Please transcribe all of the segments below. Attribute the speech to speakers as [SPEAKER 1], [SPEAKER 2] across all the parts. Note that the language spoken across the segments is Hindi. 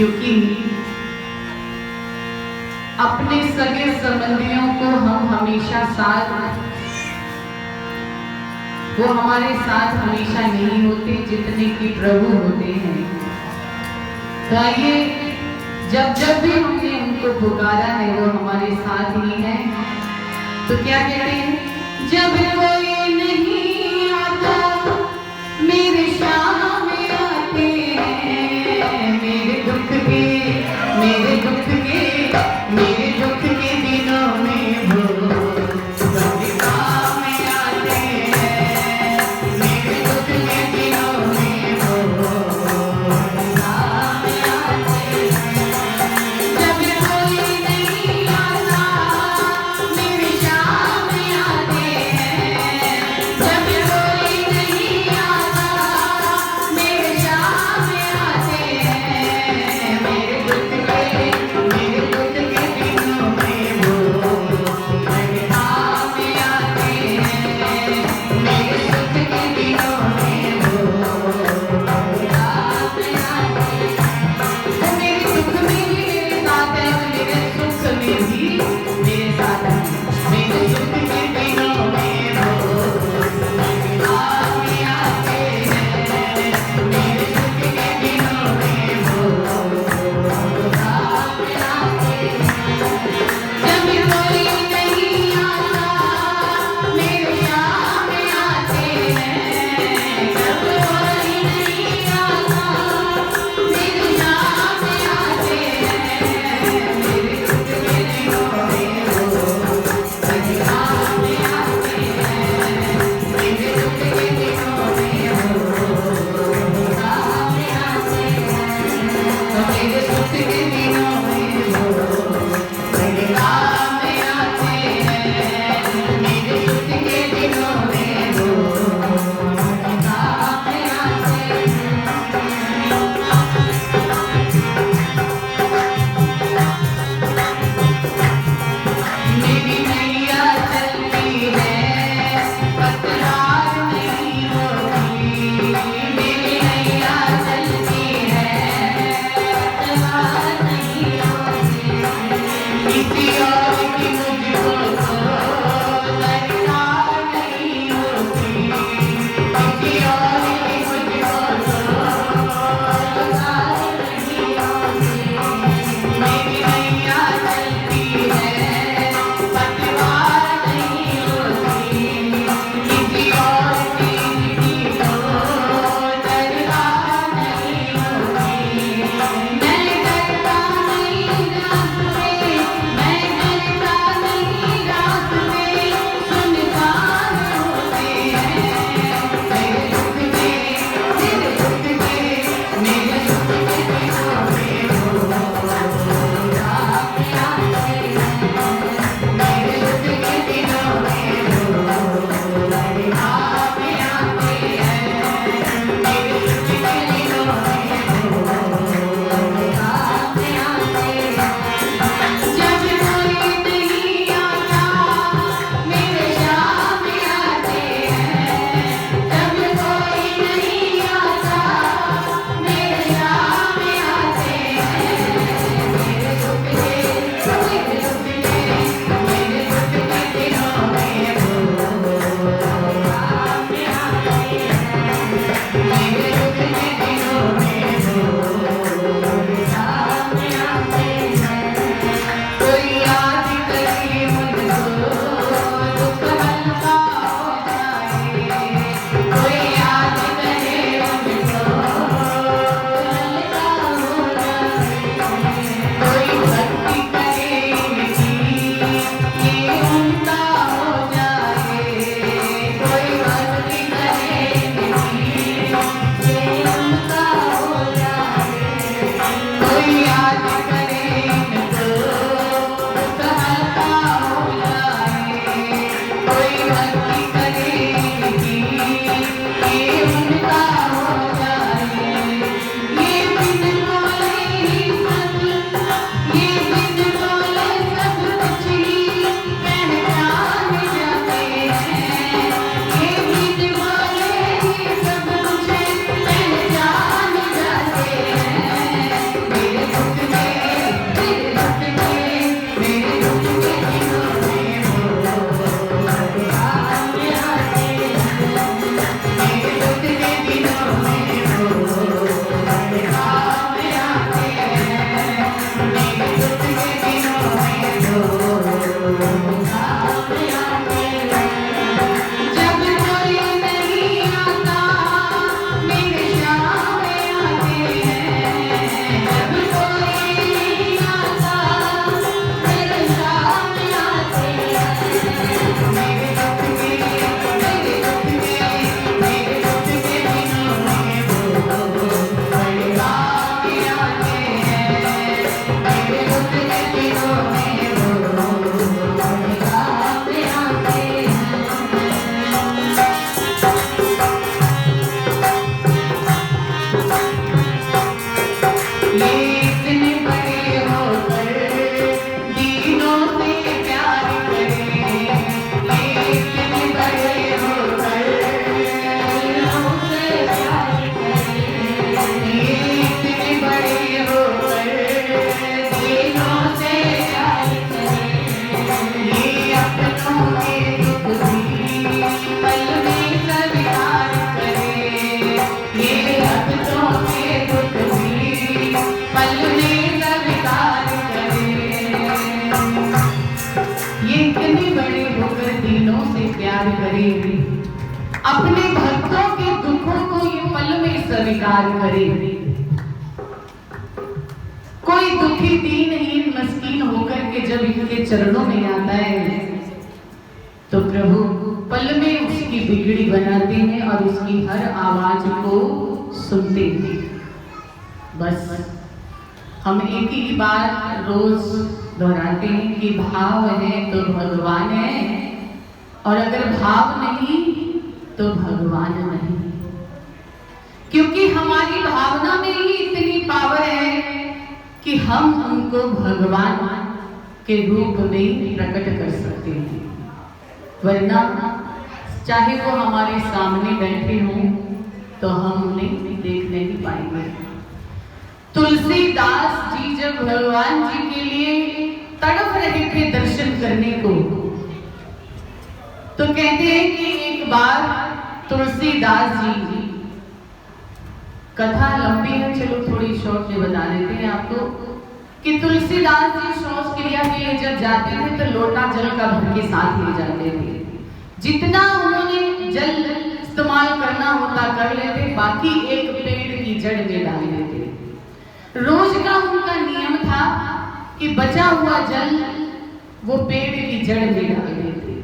[SPEAKER 1] क्योंकि अपने सगे संबंधियों को हम हमेशा साथ, वो हमारे साथ हमेशा नहीं होते जितने कि प्रभु होते हैं। तो आइए, जब जब भी हमने उनको पुकारा है वो हमारे साथ ही है। तो क्या कहते हैं? जब कोई नहीं आता मेरे शाम में आते हैं, मेरे दुख के मेरे दुख के मेरे दुख के दिनों में वो सबके काम आते हैं, मेरे दुख के दिनों में वो काम आते हैं। जब कोई नहीं आता मेरे शाम में आते हैं, याद करे, अपने भक्तों के दुखों को ये पल में स्वीकार करे। कोई दुखी दीनहीन मस्कीन होकर के जब इनके चरणों में आता है तो प्रभु पल में उसकी बिगड़ी बनाते हैं और उसकी हर आवाज को सुनते हैं। बस हम एक ही बात रोज दोहराते हैं कि भाव है तो भगवान है, और अगर भाव नहीं तो भगवान नहीं। क्योंकि हमारी भावना में ही इतनी पावर है कि हम उनको भगवान के रूप में प्रकट कर सकते हैं, वरना चाहे वो हमारे सामने बैठे हों तो हम उन्हें देख नहीं पाएंगे। तुलसीदास जी जब भगवान जी के लिए तड़प रहे थे दर्शन करने को, तो कहते हैं कि एक बार तुलसीदास जी, कथा लंबी है, चलो थोड़ी शॉर्ट में बता देते हैं आपको, कि तुलसीदास जी शौच क्रिया के लिए जब जाते थे तो लोटा जल का भर के साथ ले जाते थे। जितना उन्होंने जल इस्तेमाल करना होता कर लेते, बाकी एक पेड़ की जड़ में डाल देते। रोज का उनका नियम था कि बचा हुआ जल वो पेड़ की जड़ में डाल देते।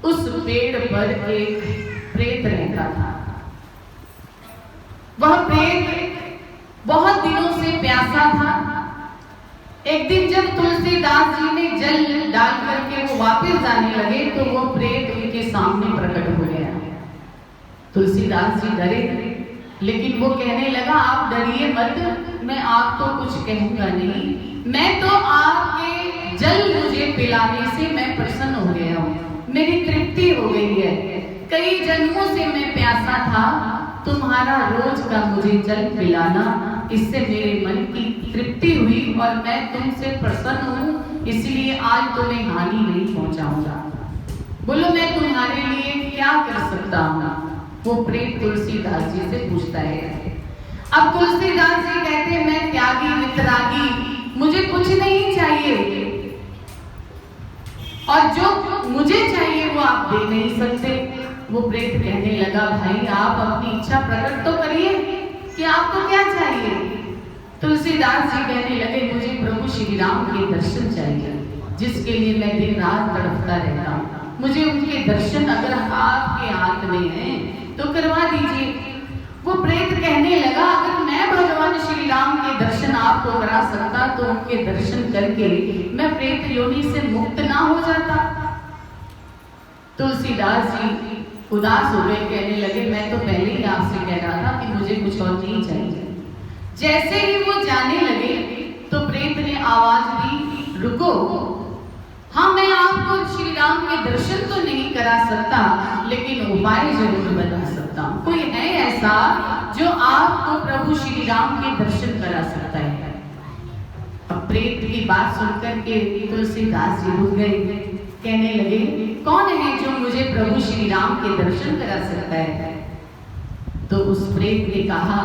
[SPEAKER 1] उस पेड़ पर एक प्रेत रहता था। वह प्रेत बहुत दिनों से प्यासा था। एक दिन जब तुलसीदास जी ने जल डाल करके वो वापस जाने लगे तो वो प्रेत उनके सामने प्रकट हो गया। तुलसीदास जी डरे, लेकिन वो कहने लगा, आप डरिए मत, मैं आपको कुछ कहूंगा नहीं, मैं तो आपके जल मुझे पिलाने से मैं प्रसन्न हो गया हूँ, मेरी तृप्ति हो गई है। कई जन्मों से मैं प्यासा था, तुम्हारा रोज का मुझे जल पिलाना, इससे मेरे मन की तृप्ति हुई और मैं तुमसे प्रसन्न हूँ, इसलिए आज तुम्हें हानि नहीं पहुंचाऊंगा। बोलो मैं तुम्हारे लिए क्या कर सकता हूँ? वो प्रेत तुलसीदास जी से पूछता है। अब तुलसीदास जी कहते हैं, मैं त्यागी वितरागी, मुझे कुछ नहीं चाहिए, और जो मुझे चाहिए वो आप दे नहीं सकते। वो प्रेत कहने लगा, भाई आप अपनी इच्छा प्रकट तो करिए कि आपको क्या चाहिए। तुलसीदास जी कहने लगे, मुझे प्रभु श्री राम के दर्शन चाहिए, जिसके लिए मैं दिन रात तड़पता रहता हूँ। मुझे उनके दर्शन अगर आपके हाथ में है तो करवा दीजिए। वो प्रेत कहने लगा, अगर मैं भगवान श्री राम के दर्शन आपको करा सकता तो उनके दर्शन करके मैं प्रेत योनि से मुक्त ना हो जाता। तुलसीदास जी उदास हो गए, कहने लगे, मैं तो पहले ही आपसे कह रहा था कि मुझे कुछ और नहीं चाहिए। जैसे ही वो जाने लगे तो प्रेत ने आवाज दी, रुको, हाँ मैं आपको श्री राम के दर्शन तो नहीं करा सकता, लेकिन उपाय जरूर बता सकता हूँ। कोई है ऐसा जो आपको प्रभु श्री राम के दर्शन करा सकता है? अब प्रेत की बात सुनकर के तुलसीदास जी रुक गए, कहने लगे, कौन है जो मुझे प्रभु श्री राम के दर्शन करा सकता है? तो उस प्रेत ने कहा,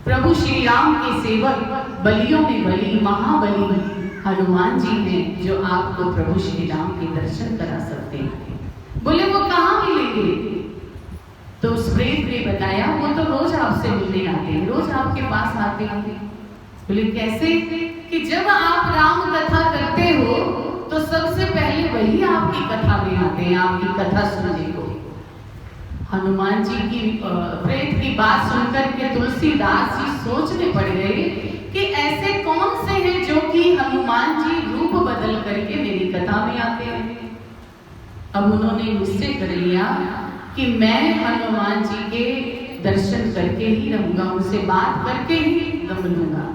[SPEAKER 1] प्रभु श्री राम के सेवक, बलियों में बलि, महाबली हनुमान जी हैं जो आपको प्रभु श्री राम के दर्शन करा सकते हैं। बोले वो कहाँ मिलेंगे? तो उस प्रेत ने बताया, वो तो रोज आपसे मिलने आते हैं, रोज आपके पास आते हैं। बोले कैसे? कि जब आप राम कथा करते हो तो सबसे पहले वही आपकी कथा में आते हैं, आपकी कथा सुनने को। हनुमान जी की प्रेत की बात सुनकर के तुलसीदास जी सोचने पड़ गए कि ऐसे कौन से हैं जो कि हनुमान जी रूप बदल करके मेरी कथा में आते हैं। अब उन्होंने निश्चय कर लिया कि मैं हनुमान जी के दर्शन करके ही रहूंगा, उनसे बात करके ही दम लूंगा।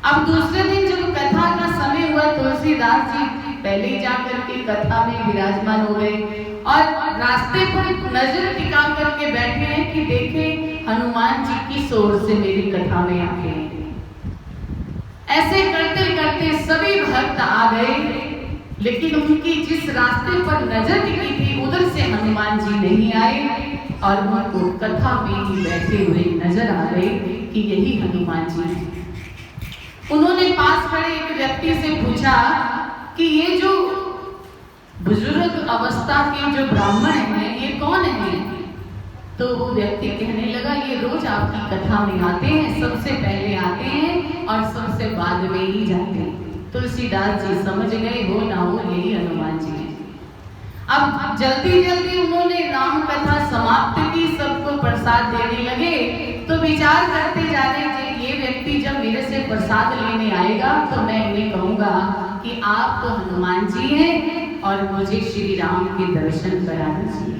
[SPEAKER 1] अब दूसरे दिन जब कथा का समय हुआ, तुलसीदास जी पहले ही जाकर के कथा में विराजमान हो गए और रास्ते पर नजर टिका करके बैठे हैं कि देखें हनुमान जी की सोर से मेरी कथा में आते हैं। ऐसे करते करते सभी भक्त आ गए, लेकिन उनकी जिस रास्ते पर नजर टिकी थी उधर से हनुमान जी नहीं आए और उनको कथा में ही बैठे हुए नजर आ गए कि यही हनुमान जी हैं। उन्होंने पास खड़े एक व्यक्ति से पूछा कि ये जो बुजुर्ग अवस्था के जो ब्राह्मण हैं, तो वो व्यक्ति कहने लगा, ये रोज आपकी कथा में आते हैं, सबसे पहले आते हैं और सबसे बाद में ही जाते हैं। तुलसीदास जी समझ गए हो ना हो यही हनुमान जी हैं। अब जल्दी जल्दी उन्होंने राम कथा समाप्त की, सबको प्रसाद देने लगे। तो विचार करते जा रहे थे, ये व्यक्ति जब मेरे से प्रसाद लेने आएगा तो मैं इन्हें कहूंगा कि आप तो हनुमान जी हैं और मुझे श्री राम के दर्शन करा दीजिए।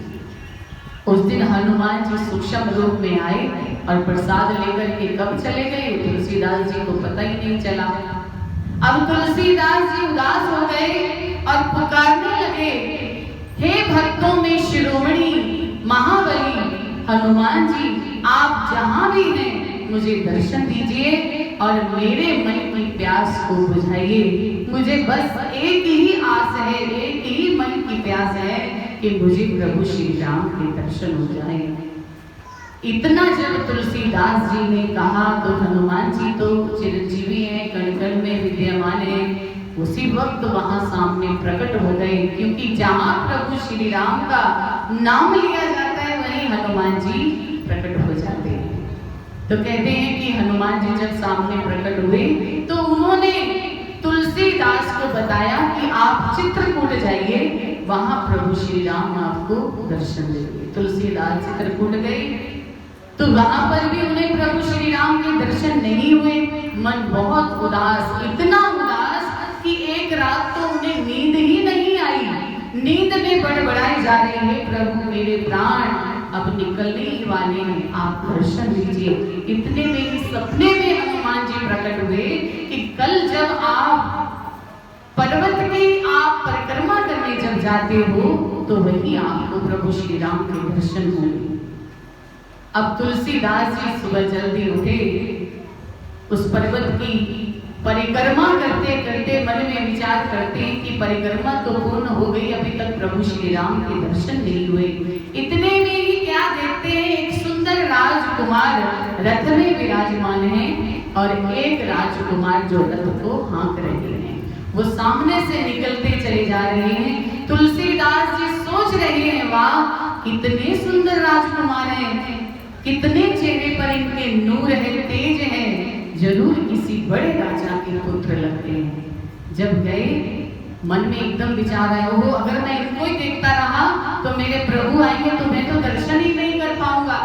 [SPEAKER 1] उस दिन हनुमान जी सूक्ष्म रूप में आए और प्रसाद लेकर के कब चले गए तुलसीदास जी को पता ही नहीं चला। अब तुलसीदास जी उदास हो गए और पुकारने लगे, हे भक्तों में शिरोमणि महाबली हनुमान जी, आप जहां भी हैं मुझे दर्शन दीजिए और मेरे मन की प्यास को बुझाइए। मुझे बस एक ही आस है, एक ही मन की प्यास है कि मुझे प्रभु श्री राम के दर्शन हो जाए। इतना जब तुलसीदास जी ने कहा तो हनुमान जी तो चिरंजीवी हैं, कण कण में विद्यमान है, उसी वक्त वहां सामने प्रकट हो गए। क्योंकि जहां प्रभु श्री राम का नाम लिया जाता है वहीं हनुमान जी प्रकट हो जाते हैं। तो कहते हैं कि हनुमान जी जब सामने प्रकट हुए तो उन्होंने तुलसीदास को बताया कि आप चित्रकूट जाइए, वहां प्रभु श्री राम आपको दर्शन देंगे। तुलसीदास चित्रकूट गए तो वहां पर भी उन्हें प्रभु श्री राम के दर्शन नहीं हुए। मन बहुत उदास, इतना उदास कि एक रात तो उन्हें नींद ही नहीं आई। नींद में बड़बड़ाए जा रहे हैं, प्रभु मेरे प्राण अब निकलने ही वाले हैं, आप दर्शन दीजिए। इतने में ही सपने में हनुमान जी प्रकट हुए कि कल जब आप पर्वत की आप परिक्रमा करने जब जाते हो तो वही आपको प्रभु श्री राम के दर्शन होंगे। अब तुलसीदास जी सुबह जल्दी उठे, उस पर्वत की परिक्रमा करते करते मन में विचार करते हैं कि परिक्रमा तो पूर्ण हो गई, अभी तक प्रभु श्री राम के दर्शन नहीं हुए। इतने में ही क्या देखते हैं, एक सुंदर राजकुमार रथ में विराजमान है और एक राजकुमार जो रथ को हाँक रहे हैं, वो सामने से निकलते चले जा रहे हैं। तुलसीदास जी सोच रहे हैं, वाह कितने सुंदर राजकुमार हैं, कितने चेहरे पर इनके नूर है, तेज है, जरूर किसी बड़े राजा के पुत्र लगते हैं। जब गए मन में एकदम विचार आया, हो अगर मैं इनको ही देखता रहा तो मेरे प्रभु आएंगे तो मैं तो दर्शन ही नहीं कर पाऊंगा।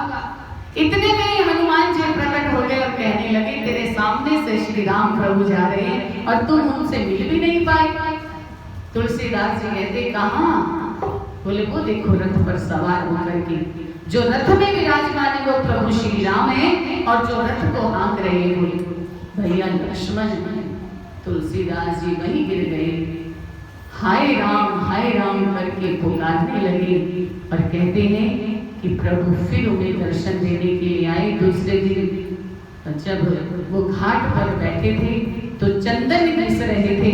[SPEAKER 1] इतने में ही हनुमान जी प्रकट हो गए और कहने लगे, तेरे सामने से श्री राम प्रभु जा रहे हैं और तुम उनसे मिल भी नहीं पाए। तुलसीदास जी कहते, कहाँ? बोले वो देखो रथ पर सवार होकर के जो रथ में विराजमान है वो प्रभु श्री राम है और जो रथ को हाँक रहे हैं भैया लक्ष्मण। तुलसीदास जी वहीं गिर गए, हाय राम करके पुकारने लगे और कहते हैं कि प्रभु फिर उन्हें दर्शन देने के लिए आए। दूसरे दिन जब वो घाट पर बैठे थे तो चंदन घिस रहे थे।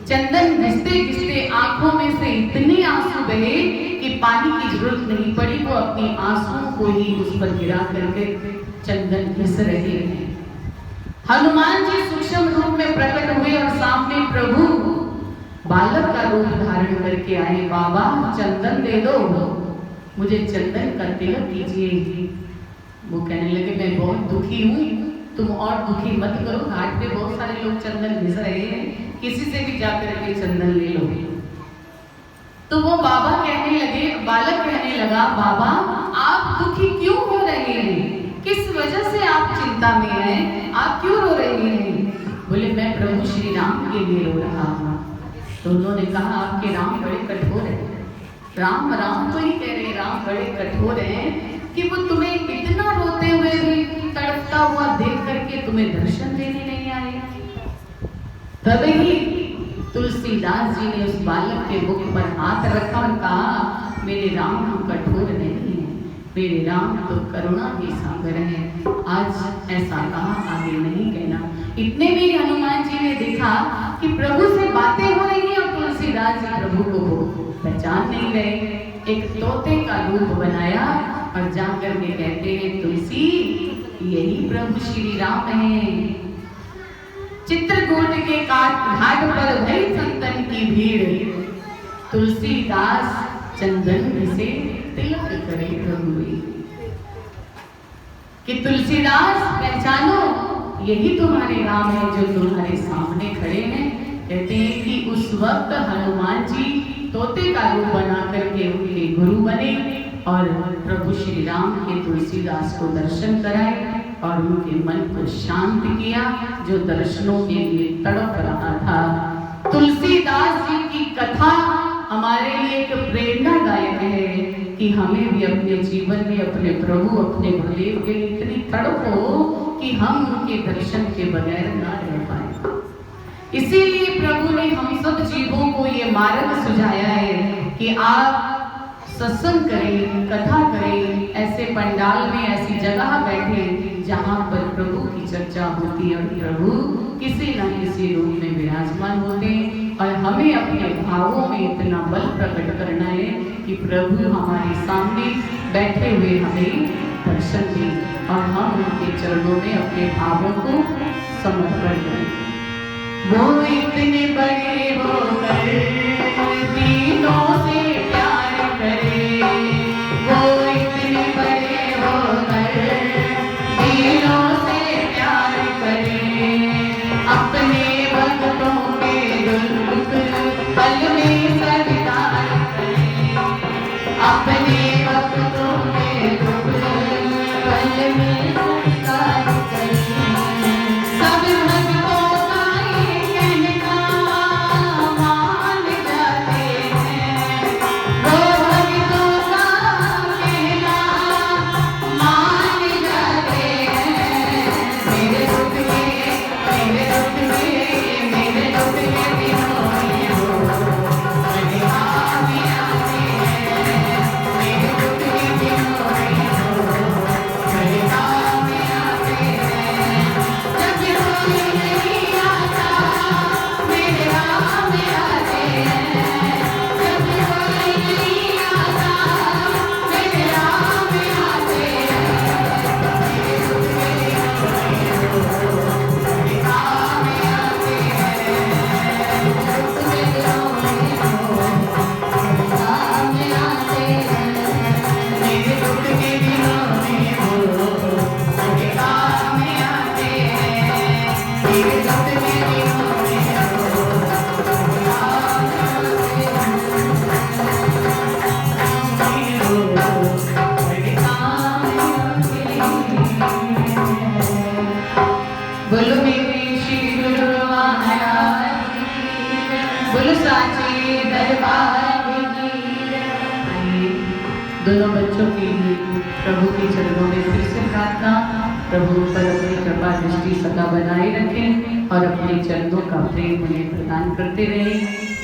[SPEAKER 1] चंदन घिसते घिसते आंखों में से इतने आंसू बहे कि पानी की जरूरत नहीं पड़ी, वो अपनी आंसुओं को ही उस पर गिरा करके चंदन घिस रहे हैं। हनुमान जी सूक्ष्म रूप में प्रकट हुए और सामने प्रभु बालक का रूप धारण करके आए। बाबा चंदन दे दो, मुझे चंदन का तिलक कीजिए। वो कहने लगे, मैं बहुत दुखी हूँ, तुम और दुखी मत करो, घाट पे बहुत सारे लोग चंदन घिस रहे हैं, किसी से भी जाकर के चंदन ले लो। तो वो बाबा कहने लगे, बालक कहने लगा, बाबा आप दुखी क्यों हो रहे हैं, किस वजह से आप चिंता में हैं, आप क्यों रो रहे हैं? बोले मैं प्रभु श्री राम के लिए रो रहा हूँ। तो उन्होंने कहा, आपके राम बड़े कठोर हैं। राम राम तो ही कह रहे, राम बड़े कठोर हैं कि वो तुम्हें इतना रोते हुए भी तड़पता हुआ देख करके तुम्हें दर्शन देने नहीं आए। तभी तुलसीदास जी ने उस बालक के मुख पर हाथ रखा और कहा, मेरे राम कठोर नहीं है, मेरे राम तो करुणा के सागर है। आज ऐसा कहा, आगे नहीं कहना। इतने में हनुमान जी ने देखा कि प्रभु से बातें हो रही हैं और तुलसीदास जी प्रभु को पहचान नहीं रहे। एक तोते का रूप बनाया और जाकर के कहते हैं, तुलसी यही प्रभु श्री राम है। चित्रकूट के घाट पर भई संतन की भीड़, तुलसीदास चंदन से तिलक करे प्रभु। तुलसीदास पहचानो, यही तुम्हारे राम है जो तुम्हारे सामने खड़े हैं। कहते हैं कि उस वक्त हनुमान जी तोते का रूप बना करके उनके गुरु बने और प्रभु श्री राम के तुलसीदास को दर्शन कराए और उनके मन को शांत किया, जो दर्शनों के लिए तड़प रहा था। तुलसीदास जी की कथा हमारे लिए एक प्रेरणादायक है कि हमें भी अपने जीवन में अपने प्रभु, अपने गुरुदेव के लिए इतनी तड़प हो कि हम उनके दर्शन के बगैर ना रह पाए। इसीलिए प्रभु ने हम सब जीवों को ये मार्ग सुझाया है कि आप सत्संग करें, कथा करें, ऐसे पंडाल में ऐसी जगह बैठे जहाँ पर प्रभु की चर्चा होती है और प्रभु किसी न किसी रूप में विराजमान होते हैं। और हमें अपने भावों में इतना बल प्रकट करना है कि प्रभु हमारे सामने बैठे हुए हमें दर्शन दें और हम उनके चरणों में अपने भावों को समर्पण करें। वो इतने बड़े होकर तीनों से प्यार करे, वो इतने बड़े होकर तीनों से प्यार करे, अपने भक्तों के दुख पल में सरकार करे, अपने भक्तों के दुख पल में सरकार करे। सब भक्तों का ये कहना मान जाते हैं, वो भक्तों का कहना मान जाते हैं। मेरे दुख के दिनों में वो मेरे आगे आते हैं, मेरे दुख के दिनों में वो मेरे आगे आते हैं। जब कोई नहीं आता मेरे आगे आते हैं, जब कोई नहीं आता मेरे आगे आते हैं। मेरे दुख के दिनों में वो मेरे काम में आते हैं, मेरे दुख के दिनों में वो मेरे काम में आते हैं, वो मेरे काम में आते हैं। बोलो मेरे श्री गुरु महाराज की, बोलो साचे दरबार की। आइए दोनों बच्चों के लिए प्रभु के चरणों में फिर से प्रार्थना, प्रभु पर अपनी कृपा दृष्टि सदा बनाए रखें और अपने चरणों का प्रेम उन्हें प्रदान करते रहें।